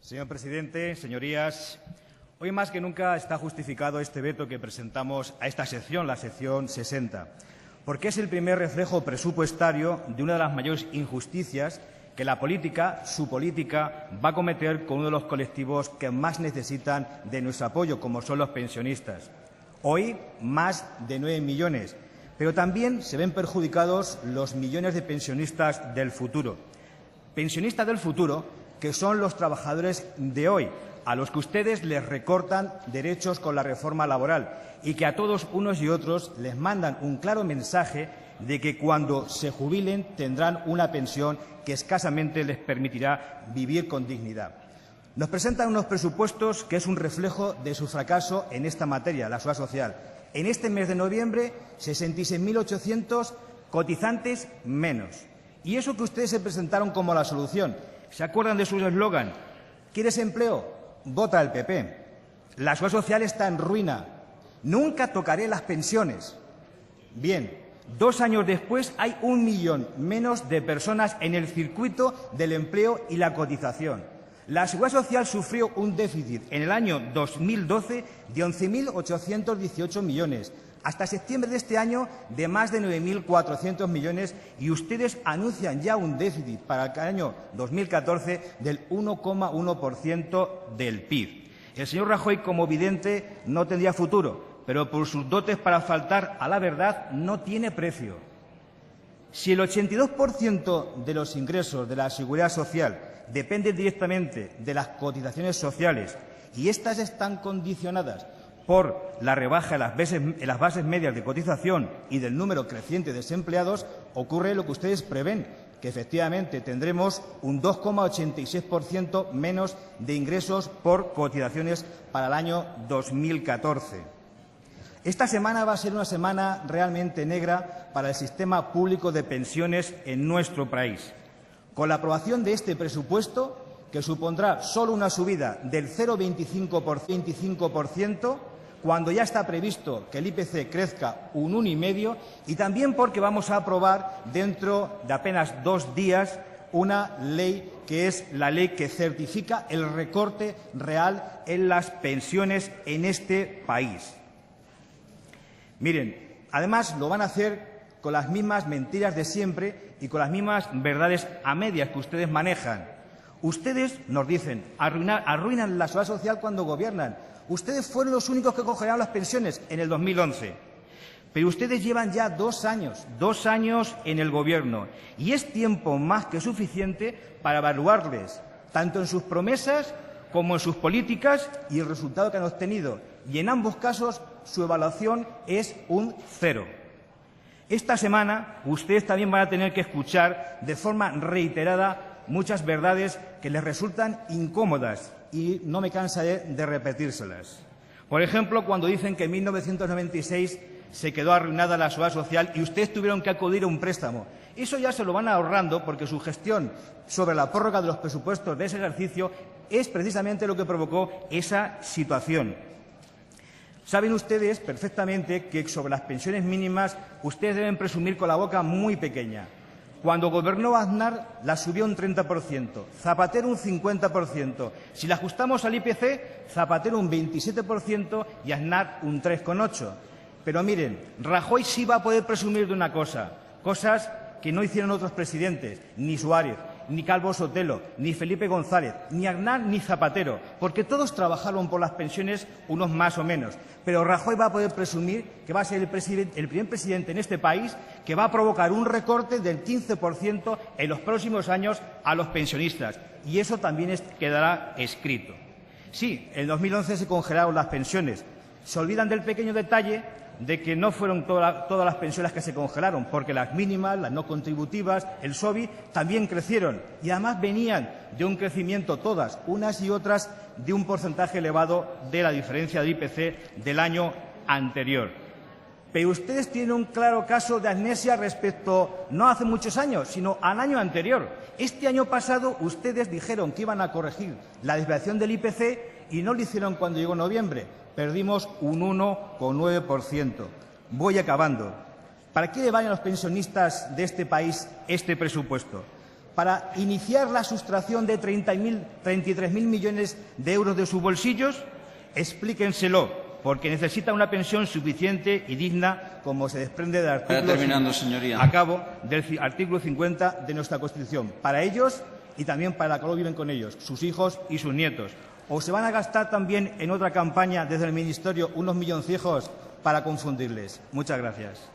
Señor presidente, señorías, hoy más que nunca está justificado este veto que presentamos a esta sección, la sección 60, porque es el primer reflejo presupuestario de una de las mayores injusticias que la política, su política, va a cometer con uno de los colectivos que más necesitan de nuestro apoyo, como son los pensionistas. Hoy, más de 9 millones, pero también se ven perjudicados los millones de pensionistas del futuro. Pensionistas del futuro que son los trabajadores de hoy, a los que ustedes les recortan derechos con la reforma laboral y que a todos unos y otros les mandan un claro mensaje de que cuando se jubilen tendrán una pensión que escasamente les permitirá vivir con dignidad. Nos presentan unos presupuestos que es un reflejo de su fracaso en esta materia, la seguridad social. En este mes de noviembre, 66.800 cotizantes menos. Y eso que ustedes se presentaron como la solución. ¿Se acuerdan de su eslogan? ¿Quieres empleo? Vota al PP. La seguridad social está en ruina. Nunca tocaré las pensiones. Bien, 2 años después hay 1 millón menos de personas en el circuito del empleo y la cotización. La seguridad social sufrió un déficit en el año 2012 de 11.818 millones, hasta septiembre de este año de más de 9.400 millones y ustedes anuncian ya un déficit para el año 2014 del 1,1% del PIB. El señor Rajoy, como vidente, no tendría futuro, pero por sus dotes para faltar a la verdad no tiene precio. Si el 82% de los ingresos de la Seguridad Social dependen directamente de las cotizaciones sociales y estas están condicionadas por la rebaja en las bases medias de cotización y del número creciente de desempleados, ocurre lo que ustedes prevén, que efectivamente tendremos un 2,86% menos de ingresos por cotizaciones para el año 2014. Esta semana va a ser una semana realmente negra para el sistema público de pensiones en nuestro país. Con la aprobación de este presupuesto, que supondrá solo una subida del 0,25%, cuando ya está previsto que el IPC crezca un 1,5%, y también porque vamos a aprobar dentro de apenas 2 días una ley que es la ley que certifica el recorte real en las pensiones en este país. Miren, además lo van a hacer con las mismas mentiras de siempre y con las mismas verdades a medias que ustedes manejan. Ustedes nos dicen, arruinan la seguridad social cuando gobiernan. Ustedes fueron los únicos que congelaron las pensiones en el 2011. Pero ustedes llevan ya 2 años en el Gobierno, y es tiempo más que suficiente para evaluarles, tanto en sus promesas como en sus políticas y el resultado que han obtenido. Y en ambos casos su evaluación es un 0. Esta semana ustedes también van a tener que escuchar de forma reiterada muchas verdades que les resultan incómodas y no me cansaré de repetírselas. Por ejemplo, cuando dicen que en 1996 se quedó arruinada la seguridad social y ustedes tuvieron que acudir a un préstamo. Eso ya se lo van ahorrando porque su gestión sobre la prórroga de los presupuestos de ese ejercicio es precisamente lo que provocó esa situación. Saben ustedes perfectamente que sobre las pensiones mínimas ustedes deben presumir con la boca muy pequeña. Cuando gobernó Aznar, la subió un 30%, Zapatero un 50%. Si la ajustamos al IPC, Zapatero un 27% y Aznar un 3,8%. Pero miren, Rajoy sí va a poder presumir de una cosa, cosas que no hicieron otros presidentes, ni Suárez, ni Calvo Sotelo, ni Felipe González, ni Aznar, ni Zapatero, porque todos trabajaron por las pensiones, unos más o menos. Pero Rajoy va a poder presumir que va a ser el primer presidente en este país que va a provocar un recorte del 15% en los próximos años a los pensionistas. Y eso también quedará escrito. Sí, en 2011 se congelaron las pensiones. Se olvidan del pequeño detalle de que no fueron todas las pensiones que se congelaron, porque las mínimas, las no contributivas, el SOBI, también crecieron. Y además venían de un crecimiento todas, unas y otras, de un porcentaje elevado de la diferencia del IPC del año anterior. Pero ustedes tienen un claro caso de amnesia respecto, no hace muchos años, sino al año anterior. Este año pasado ustedes dijeron que iban a corregir la desviación del IPC y no lo hicieron cuando llegó noviembre. Perdimos un 1,9%. Voy acabando. ¿Para qué le valen a los pensionistas de este país este presupuesto? para iniciar la sustracción de 33.000 millones de euros de sus bolsillos? Explíquenselo, porque necesita una pensión suficiente y digna, como se desprende del artículo 50 de nuestra Constitución, para ellos y también para los que viven con ellos, sus hijos y sus nietos. ¿O se van a gastar también en otra campaña desde el Ministerio unos milloncejos para confundirles? Muchas gracias.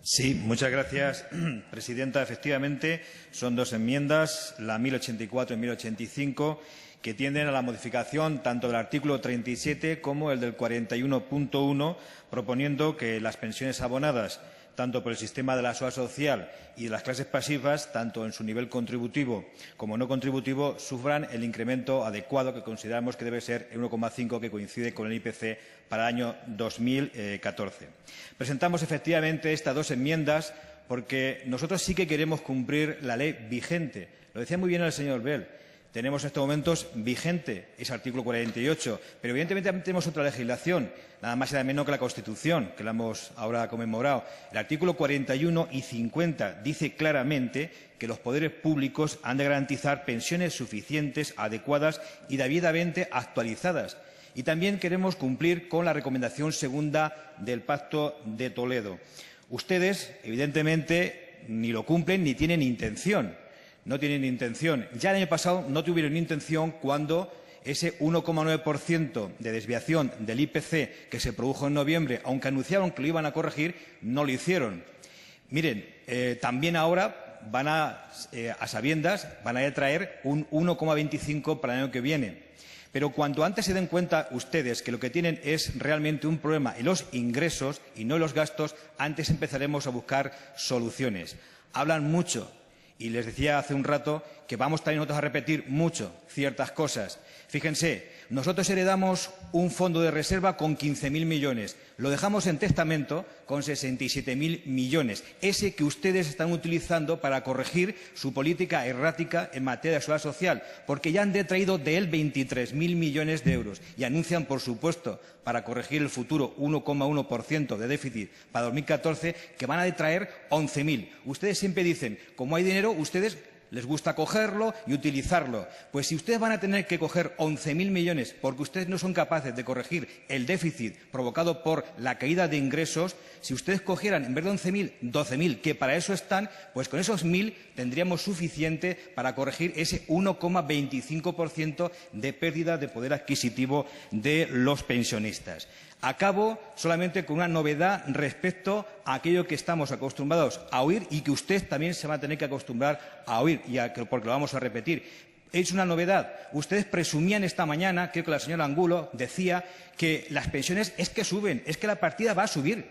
Sí, muchas gracias, presidenta. Efectivamente, son dos enmiendas, la 1084 y 1085, que tienden a la modificación tanto del artículo 37 como el del 41.1, proponiendo que las pensiones abonadas tanto por el sistema de la Seguridad Social y de las clases pasivas, tanto en su nivel contributivo como no contributivo, sufran el incremento adecuado que consideramos que debe ser el 1,5, que coincide con el IPC para el año 2014. Presentamos efectivamente estas dos enmiendas porque nosotros sí que queremos cumplir la ley vigente. Lo decía muy bien el señor Bell. Tenemos en estos momentos vigente ese artículo 48, pero evidentemente también tenemos otra legislación, nada más y nada menos que la Constitución, que la hemos ahora conmemorado. El artículo 41 y 50 dice claramente que los poderes públicos han de garantizar pensiones suficientes, adecuadas y debidamente actualizadas. Y también queremos cumplir con la recomendación segunda del Pacto de Toledo. Ustedes, evidentemente, ni lo cumplen ni tienen intención. No tienen intención. Ya el año pasado no tuvieron intención cuando ese 1,9% de desviación del IPC que se produjo en noviembre, aunque anunciaron que lo iban a corregir, no lo hicieron. Miren, también ahora van a sabiendas, van a traer un 1,25 para el año que viene. Pero cuanto antes se den cuenta ustedes que lo que tienen es realmente un problema en los ingresos y no en los gastos, antes empezaremos a buscar soluciones. Hablan mucho. Y les decía hace un rato que vamos también nosotros a repetir mucho ciertas cosas. Fíjense, nosotros heredamos un fondo de reserva con 15.000 millones. Lo dejamos en testamento con 67.000 millones. Ese que ustedes están utilizando para corregir su política errática en materia de seguridad social, porque ya han detraído de él 23.000 millones de euros. Y anuncian, por supuesto, para corregir el futuro 1,1% de déficit para 2014, que van a detraer 11.000. Ustedes siempre dicen, como hay dinero, ustedes les gusta cogerlo y utilizarlo. Pues si ustedes van a tener que coger 11.000 millones porque ustedes no son capaces de corregir el déficit provocado por la caída de ingresos, si ustedes cogieran en vez de 11.000, 12.000, que para eso están, pues con esos 1.000 tendríamos suficiente para corregir ese 1,25% de pérdida de poder adquisitivo de los pensionistas. Acabo solamente con una novedad respecto a aquello que estamos acostumbrados a oír y que usted también se va a tener que acostumbrar a oír, porque lo vamos a repetir. Es una novedad. Ustedes presumían esta mañana, creo que la señora Angulo decía que las pensiones es que suben, es que la partida va a subir.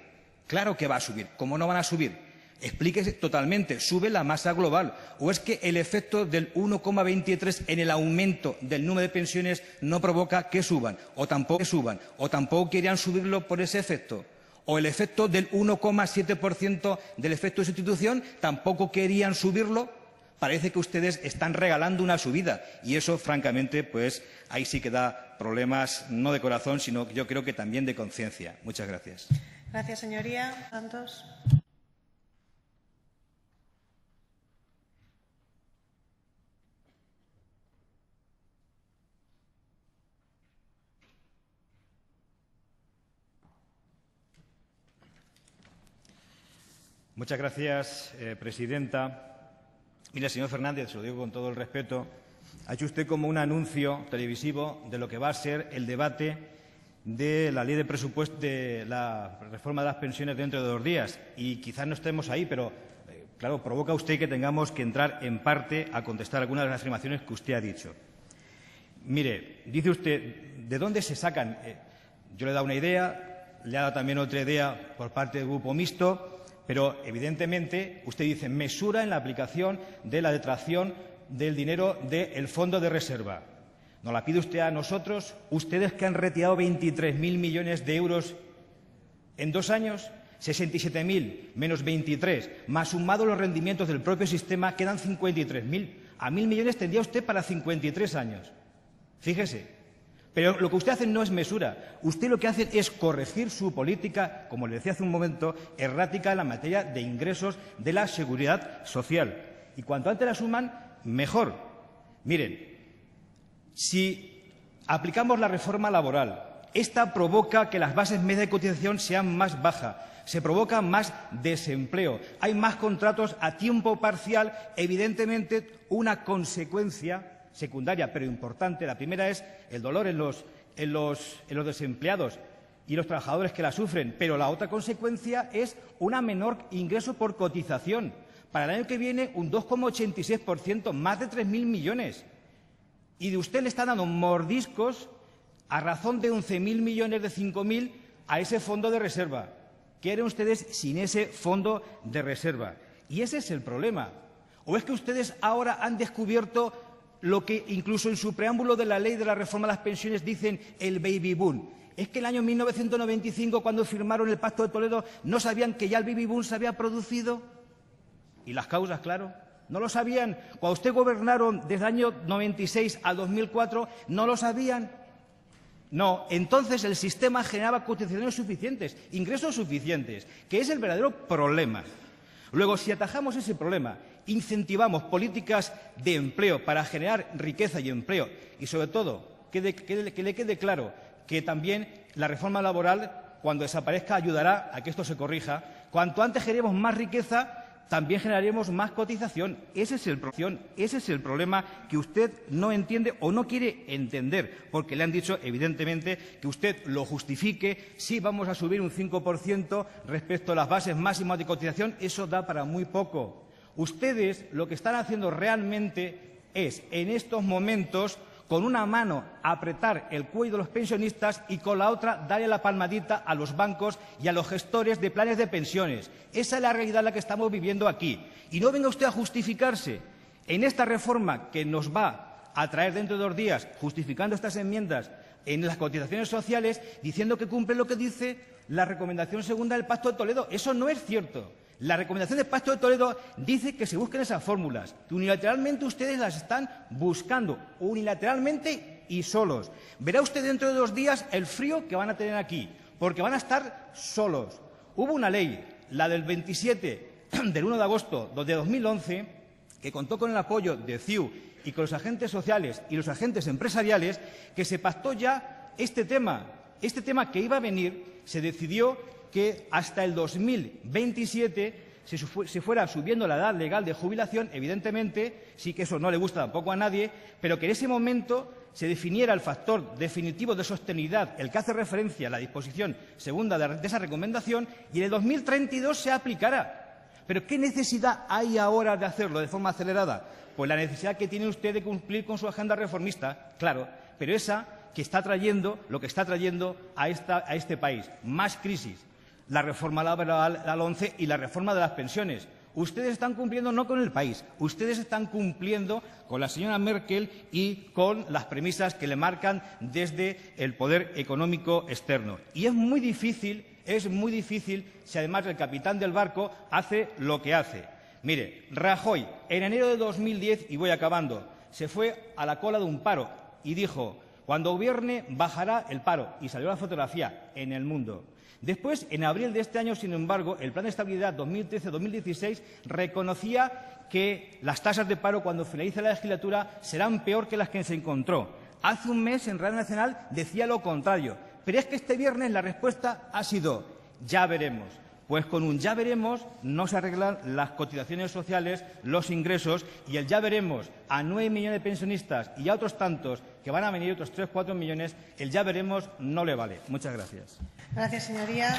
Claro que va a subir. ¿Cómo no van a subir? Explíquese totalmente. ¿Sube la masa global? ¿O es que el efecto del 1,23 en el aumento del número de pensiones no provoca que suban? ¿O tampoco querían subirlo por ese efecto? ¿O el efecto del 1,7% del efecto de sustitución tampoco querían subirlo? Parece que ustedes están regalando una subida y eso, francamente, pues ahí sí que da problemas no de corazón, sino yo creo que también de conciencia. Muchas gracias. Gracias, señoría. Santos. Muchas gracias, presidenta. Mire, señor Fernández, se lo digo con todo el respeto, ha hecho usted como un anuncio televisivo de lo que va a ser el debate de la ley de presupuesto, de la reforma de las pensiones dentro de 2 días. Y quizás no estemos ahí, pero, claro, provoca usted que tengamos que entrar en parte a contestar algunas de las afirmaciones que usted ha dicho. Mire, dice usted, ¿de dónde se sacan? Yo le he dado una idea, le he dado también otra idea por parte del Grupo Mixto. Pero, evidentemente, usted dice mesura en la aplicación de la detracción del dinero del fondo de reserva. ¿Nos la pide usted a nosotros? ¿Ustedes que han retirado 23.000 millones de euros en 2 años? 67.000 menos 23, más sumado los rendimientos del propio sistema, quedan 53.000. A 1.000 millones tendría usted para 53 años. Fíjese. Pero lo que usted hace no es mesura. Usted lo que hace es corregir su política, como le decía hace un momento, errática en la materia de ingresos de la seguridad social. Y cuanto antes la suman, mejor. Miren, si aplicamos la reforma laboral, esta provoca que las bases medias de cotización sean más bajas, se provoca más desempleo, hay más contratos a tiempo parcial, evidentemente una consecuencia secundaria, pero importante. La primera es el dolor en los desempleados y los trabajadores que la sufren, pero la otra consecuencia es un menor ingreso por cotización. Para el año que viene, un 2,86%, más de 3.000 millones. Y de usted le está dando mordiscos a razón de 11.000 millones de 5.000 a ese fondo de reserva. ¿Qué harán ustedes sin ese fondo de reserva? Y ese es el problema. ¿O es que ustedes ahora han descubierto lo que incluso en su preámbulo de la ley de la reforma de las pensiones dicen el baby boom? ¿Es que en el año 1995, cuando firmaron el Pacto de Toledo, no sabían que ya el baby boom se había producido? ¿Y las causas, claro? ¿No lo sabían? Cuando ustedes gobernaron desde el año 96 al 2004, ¿no lo sabían? No, entonces el sistema generaba cotizaciones suficientes, ingresos suficientes, que es el verdadero problema. Luego, si atajamos ese problema, incentivamos políticas de empleo para generar riqueza y empleo y, sobre todo, que le quede claro que también la reforma laboral, cuando desaparezca, ayudará a que esto se corrija. Cuanto antes generemos más riqueza, también generaremos más cotización. Ese es el problema que usted no entiende o no quiere entender, porque le han dicho, evidentemente, que usted lo justifique. Sí, vamos a subir un 5% respecto a las bases máximas de cotización. Eso da para muy poco. Ustedes lo que están haciendo realmente es, en estos momentos, con una mano apretar el cuello de los pensionistas y con la otra darle la palmadita a los bancos y a los gestores de planes de pensiones. Esa es la realidad en la que estamos viviendo aquí. Y no venga usted a justificarse en esta reforma que nos va a traer dentro de 2 días, justificando estas enmiendas en las cotizaciones sociales, diciendo que cumple lo que dice la recomendación segunda del Pacto de Toledo. Eso no es cierto. La recomendación del Pacto de Toledo dice que se busquen esas fórmulas, que unilateralmente ustedes las están buscando, unilateralmente y solos. Verá usted dentro de 2 días el frío que van a tener aquí, porque van a estar solos. Hubo una ley, la del 27 del 1 de agosto de 2011, que contó con el apoyo de CiU y con los agentes sociales y los agentes empresariales, que se pactó ya este tema que iba a venir. Se decidió que hasta el 2027 se fuera subiendo la edad legal de jubilación. Evidentemente, sí que eso no le gusta tampoco a nadie, pero que en ese momento se definiera el factor definitivo de sostenibilidad, el que hace referencia a la disposición segunda de esa recomendación, y en el 2032 se aplicara. ¿Pero qué necesidad hay ahora de hacerlo de forma acelerada? Pues la necesidad que tiene usted de cumplir con su agenda reformista, claro, pero esa que está trayendo, lo que está trayendo a este país, más crisis. La reforma laboral, la 11 y la reforma de las pensiones. Ustedes están cumpliendo no con el país, ustedes están cumpliendo con la señora Merkel y con las premisas que le marcan desde el poder económico externo. Y es muy difícil si además el capitán del barco hace lo que hace. Mire, Rajoy, en enero de 2010, y voy acabando, se fue a la cola de un paro y dijo: cuando gobierne bajará el paro, y salió la fotografía en El Mundo. Después, en abril de este año, sin embargo, el Plan de Estabilidad 2013-2016 reconocía que las tasas de paro cuando finalice la legislatura serán peor que las que se encontró. Hace un mes, en Radio Nacional, decía lo contrario. Pero es que este viernes la respuesta ha sido: ya veremos. Pues con un ya veremos no se arreglan las cotizaciones sociales, los ingresos, y el ya veremos a 9 millones de pensionistas y a otros tantos que van a venir, otros 3 o 4 millones, el ya veremos no le vale. Muchas gracias. Gracias, señoría.